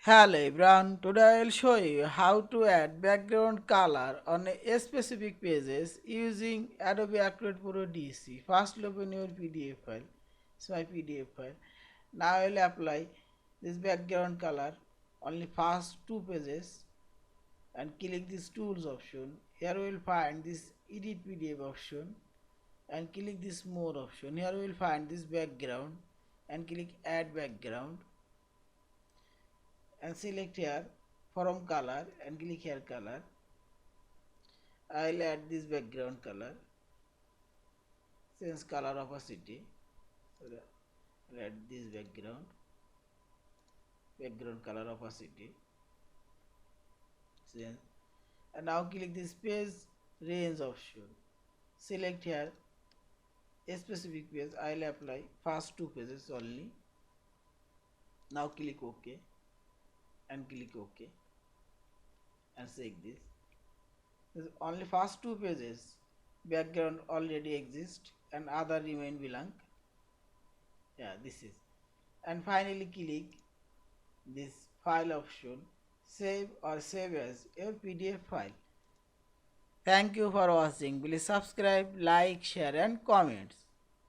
Hello everyone, today I will show you how to add background color on a specific pages using Adobe Acrobat Pro DC. First open your PDF file. It's my PDF file. Now I will apply this background color only first two pages and click this tools option. Here we will find this edit PDF option and click this more option. Here we will find this background and click add background and select here from color and click here color. I'll add this background color, change color opacity. So I'll add this background color opacity, change. And now click this page range option, select here a specific page. I'll apply first two pages only. Now click OK and click OK and check this. Only first two pages background already exist and other remain blank. Yeah, this is. And finally click this file option, save or save as a PDF file. Thank you for watching. Please subscribe, like, share and comments.